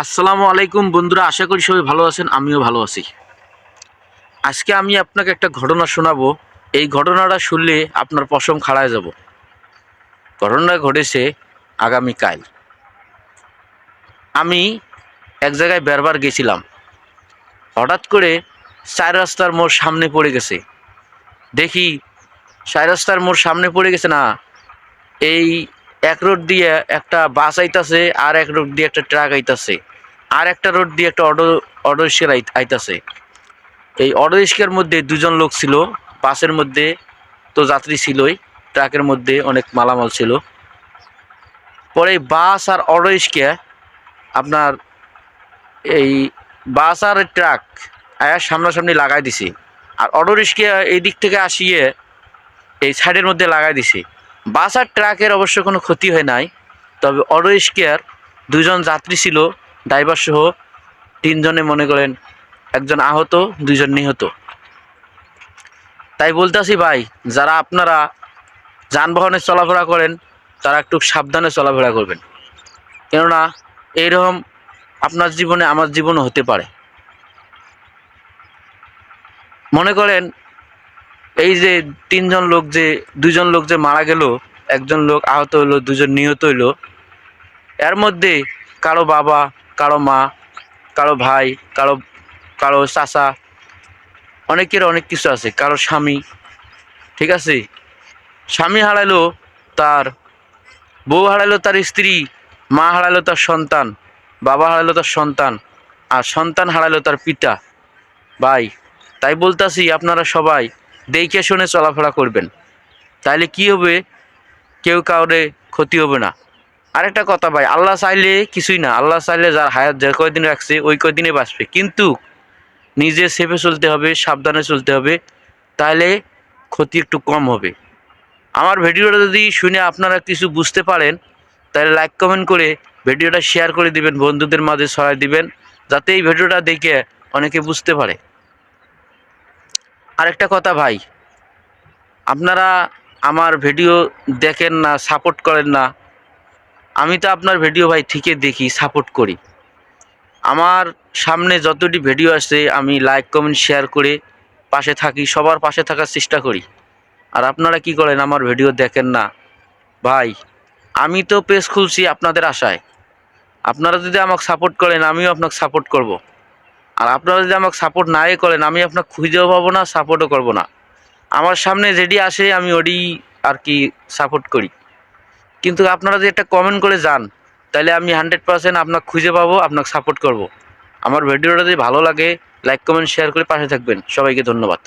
আসসালামু আলাইকুম বন্ধুরা, আশা করি সবাই ভালো আছেন। আমিও ভালো আছি। আজকে আমি আপনাকে একটা ঘটনা শোনাবো। এই ঘটনাটা শুনলে আপনার পশম খাড়ায় যাব। ঘটনাটা ঘটেছে আগামীকাল। আমি এক জায়গায় বেরবার গেছিলাম। হঠাৎ করে চার রাস্তার মোড় সামনে পড়ে গেছে। দেখি চার রাস্তার মোড় সামনে পড়ে গেছে না, এই এক রোড দিয়ে একটা বাস আইতাছে, আর এক রোড দিয়ে একটা ট্রাক আইতাছে, আর একটা রোড দিয়ে একটা অটো রিক্সা আইতাছে। এই অটো রিক্সার মধ্যে দুজন লোক ছিল, বাসের মধ্যে তো যাত্রী ছিলই, ট্রাকের মধ্যে অনেক মালামাল ছিল। পরে বাস আর অটো রিক্সা আপনার এই বাস আর ট্রাক আয়ার সামনাসামনি লাগাই দিছে, আর অটো রিক্সা এই দিক থেকে আসিয়ে এই সাইডের মধ্যে লাগাই দিছে। বাস আর ট্রাকের অবশ্য কোনো ক্ষতি হয় নাই, তবে অটো রিক্সার দুজন যাত্রী ছিল, ড্রাইভার সহ তিনজনে মনে করেন একজন আহত, দুইজন নিহত। তাই বলতেছি ভাই, যারা আপনারা যানবাহনে চলাফেরা করেন তারা একটু সাবধানে চলাফেরা করবেন, কেননা এইরকম আপনার জীবনে আমার জীবনও হতে পারে। মনে করেন এই যে দুজন লোক যে মারা গেল, একজন লোক আহত হইলো, দুজন নিহত হইলো, এর মধ্যে কারো বাবা, কারো মা, কারো ভাই, কারো কারো চাচা, অনেকের অনেক কিছু আছে, কারো স্বামী। ঠিক আছে, স্বামী হারাইলো তার, বউ হারাইলো তার স্ত্রী, মা হারাইলো তার সন্তান, বাবা হারাইলো তার সন্তান, আর সন্তান হারাইলো তার পিতা। ভাই, তাই বলতাছি আপনারা সবাই দেখে শুনে চলাফেরা করবেন, তাইলে কি হবে, কেউ কাউরে ক্ষতি হবে না। আরেকটা কথা ভাই, আল্লাহ চাইলে কিছুই না, আল্লাহ চাইলে যার হায়াত যে কয়দিন রাখছে ওই কয়দিনে বাঁচবে, কিন্তু নিজে সেফে চলতে হবে, সাবধানে চলতে হবে, তাহলে ক্ষতি একটু কম হবে। আমার ভিডিওটা যদি শুনে আপনারা কিছু বুঝতে পারেন, তাহলে লাইক কমেন্ট করে ভিডিওটা শেয়ার করে দিবেন, বন্ধুদের মাঝে ছড়াই দিবেন, যাতে এই ভিডিওটা দেখে অনেকে বুঝতে পারে। আরেকটা কথা ভাই, আপনারা আমার ভিডিও দেখেন না, সাপোর্ট করেন না। আমি তো আপনার ভিডিও ভাই ঠিকই দেখি, সাপোর্ট করি। আমার সামনে যতটি ভিডিও আসছে আমি লাইক কমেন্ট শেয়ার করে পাশে থাকি, সবার পাশে থাকার চেষ্টা করি। আর আপনারা কি করেন, আমার ভিডিও দেখেন না ভাই। আমি তো পেজ খুলছি আপনাদের আশায়, আপনারা যদি আমাকে সাপোর্ট করেন আমিও আপনাকে সাপোর্ট করব। আর আপনারা যদি আমাকে সাপোর্ট নাই করেন আমি আপনাকে খুঁজেও পাবো না, সাপোর্টও করব না। আমার সামনে যেটি আসে আমি ওটি আর কি সাপোর্ট করি। কিন্তু আপনারা যদি একটা কমেন্ট করে যান, তাহলে আমি 100% আপনাকে খুঁজে পাবো, আপনাকে সাপোর্ট করব। আমার ভিডিওটা যদি ভালো লাগে লাইক কমেন্ট শেয়ার করে পাশে থাকবেন। সবাইকে ধন্যবাদ।